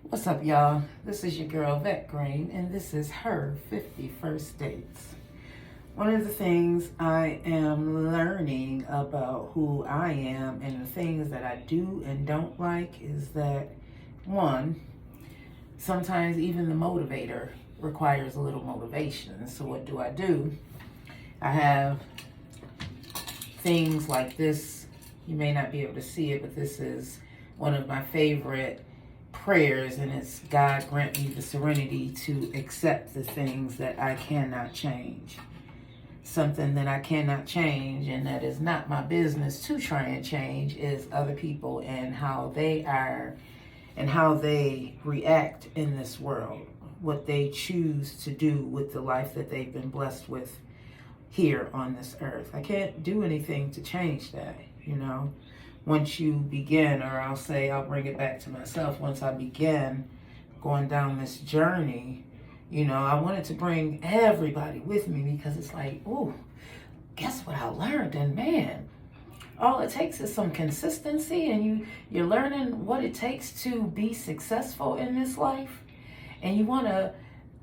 What's up, y'all? This is your girl, Vet Green, and this is her 51st Dates. One of the things I am learning about who I am and the things that I do and don't like is that, one, sometimes even the motivator requires a little motivation. So what do? I have things like this. You may not be able to see it, but this is one of my favorite prayers, and it's God grant me the serenity to accept the things that I cannot change. Something that I cannot change and that is not my business to try and change is other people and how they are and how they react in this world, what they choose to do with the life that they've been blessed with here on this earth. I can't do anything to change that, Once you begin, or I'll bring it back to myself, once I began going down this journey, I wanted to bring everybody with me because it's like, oh, guess what I learned? And man, all it takes is some consistency, and you're learning what it takes to be successful in this life. And you want to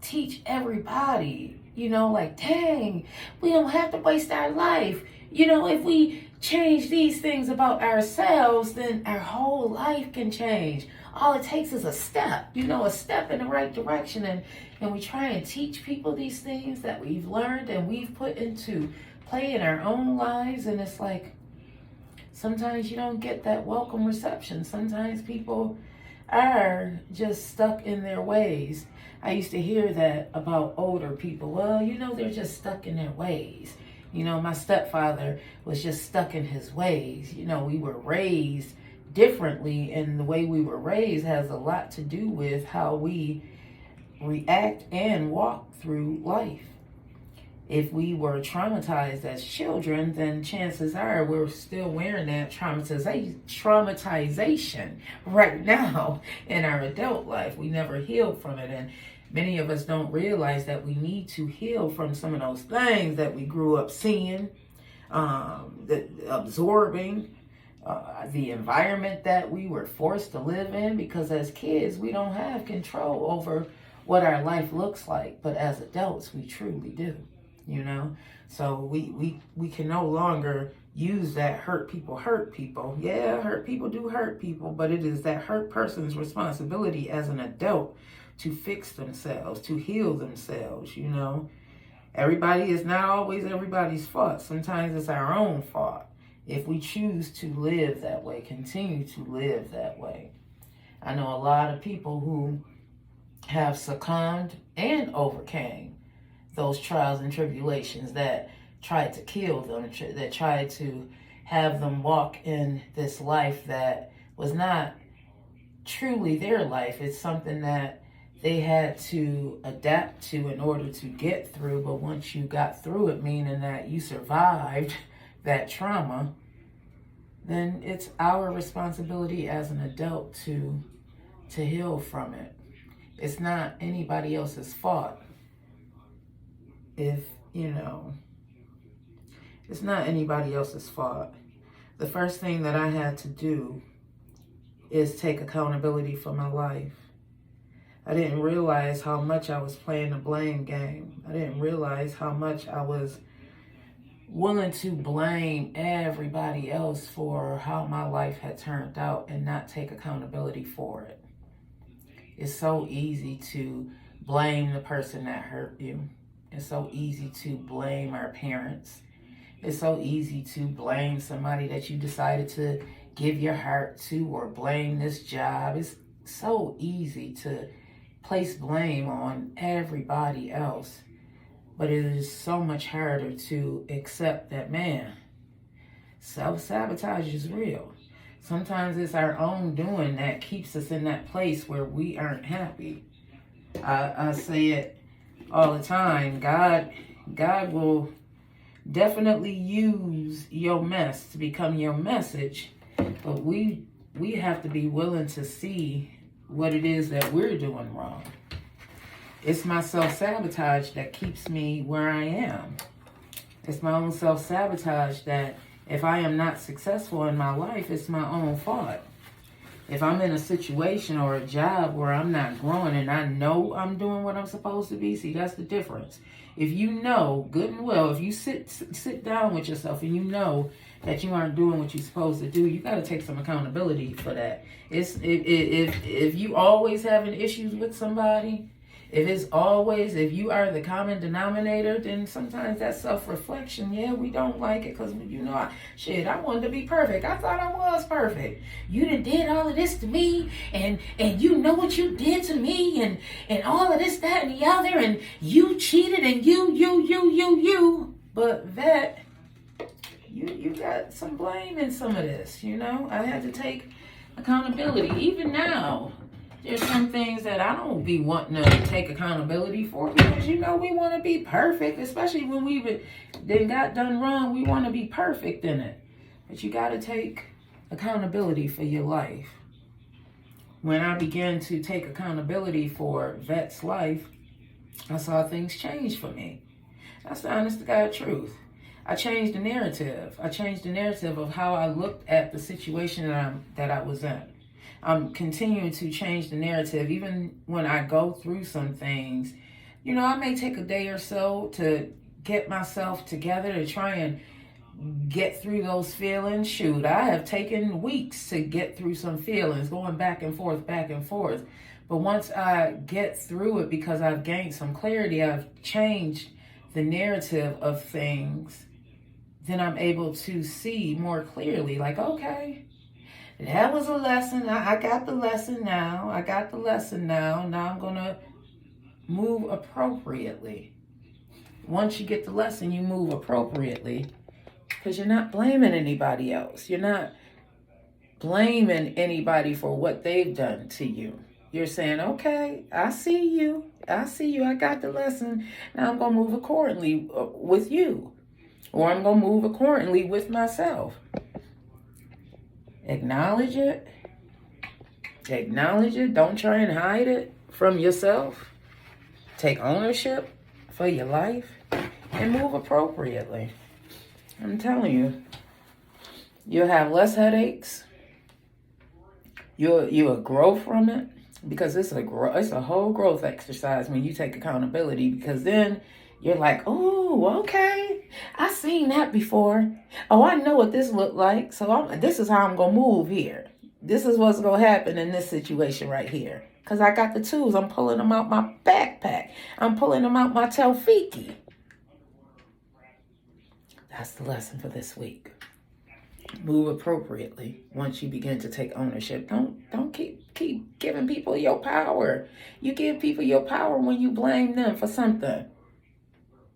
teach everybody, like, dang, we don't have to waste our life. If we change these things about ourselves, then our whole life can change. All it takes is a step, a step in the right direction. And we try and teach people these things that we've learned and we've put into play in our own lives. And it's like, sometimes you don't get that welcome reception. Sometimes people are just stuck in their ways. I used to hear that about older people. Well, they're just stuck in their ways. My stepfather was just stuck in his ways. We were raised differently, and the way we were raised has a lot to do with how we react and walk through life. If we were traumatized as children, then chances are we're still wearing that traumatization right now in our adult life. We never healed from it, and many of us don't realize that we need to heal from some of those things that we grew up seeing, absorbing, the environment that we were forced to live in, because as kids, we don't have control over what our life looks like, but as adults, we truly do. So we can no longer use that hurt people. Yeah, hurt people do hurt people, but it is that hurt person's responsibility as an adult to fix themselves, to heal themselves. Everybody is not always everybody's fault. Sometimes it's our own fault if we choose to live that way, continue to live that way. I know a lot of people who have succumbed and overcame those trials and tribulations that tried to kill them, that tried to have them walk in this life that was not truly their life. It's something that they had to adapt to in order to get through. But once you got through it, meaning that you survived that trauma, then it's our responsibility as an adult to heal from it. It's not anybody else's fault. It's not anybody else's fault. The first thing that I had to do is take accountability for my life. I didn't realize how much I was playing the blame game. I didn't realize how much I was willing to blame everybody else for how my life had turned out and not take accountability for it. It's so easy to blame the person that hurt you. It's so easy to blame our parents. It's so easy to blame somebody that you decided to give your heart to, or blame this job. It's so easy to place blame on everybody else. But it is so much harder to accept that, man, self-sabotage is real. Sometimes it's our own doing that keeps us in that place where we aren't happy. I say it all the time. God will definitely use your mess to become your message, but we have to be willing to see what it is that we're doing wrong. It's my self-sabotage that keeps me where I am. It's my own self-sabotage that if I am not successful in my life, it's my own fault. If I'm in a situation or a job where I'm not growing and I know I'm doing what I'm supposed to be, see, that's the difference. If you know good and well, if you sit down with yourself and you know that you aren't doing what you're supposed to do, you got to take some accountability for that. If you always having issues with somebody, if you are the common denominator, then sometimes that self-reflection, yeah, we don't like it because, I wanted to be perfect. I thought I was perfect. You done did all of this to me, and you know what you did to me, and all of this, that, and the other, and you cheated, and you. But that, you got some blame in some of this, I had to take accountability. Even now, there's some things that I don't be wanting to take accountability for because, we want to be perfect, especially when then got done wrong. We want to be perfect in it. But you got to take accountability for your life. When I began to take accountability for Vet's life, I saw things change for me. That's the honest to God truth. I changed the narrative. I changed the narrative of how I looked at the situation that I was in. I'm continuing to change the narrative. Even when I go through some things, I may take a day or so to get myself together to try and get through those feelings. Shoot, I have taken weeks to get through some feelings, going back and forth. But once I get through it, because I've gained some clarity, I've changed the narrative of things, then I'm able to see more clearly, like, okay, that was a lesson. I got the lesson now. Now I'm going to move appropriately. Once you get the lesson, you move appropriately because you're not blaming anybody else. You're not blaming anybody for what they've done to you. You're saying, okay, I see you. I got the lesson. Now I'm going to move accordingly with you. Or I'm going to move accordingly with myself. Acknowledge it. Don't try and hide it from yourself. Take ownership for your life and move appropriately. I'm telling you, you'll have less headaches. You'll grow from it because it's a whole growth exercise when you take accountability, because then you're like, oh, okay, I seen that before. Oh, I know what this looked like. So this is how I'm going to move here. This is what's going to happen in this situation right here. Because I got the tools. I'm pulling them out my backpack. I'm pulling them out my Telfiki. That's the lesson for this week. Move appropriately once you begin to take ownership. Don't keep giving people your power. You give people your power when you blame them for something.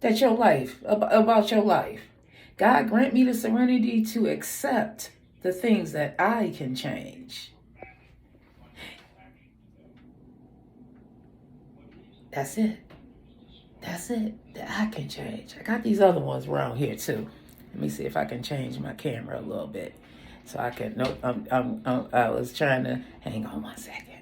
That's your life, about your life. God grant me the serenity to accept the things that I can change. That's it. That I can change. I got these other ones around here too. Let me see if I can change my camera a little bit so I can. Nope. I was trying to hang on 1 second.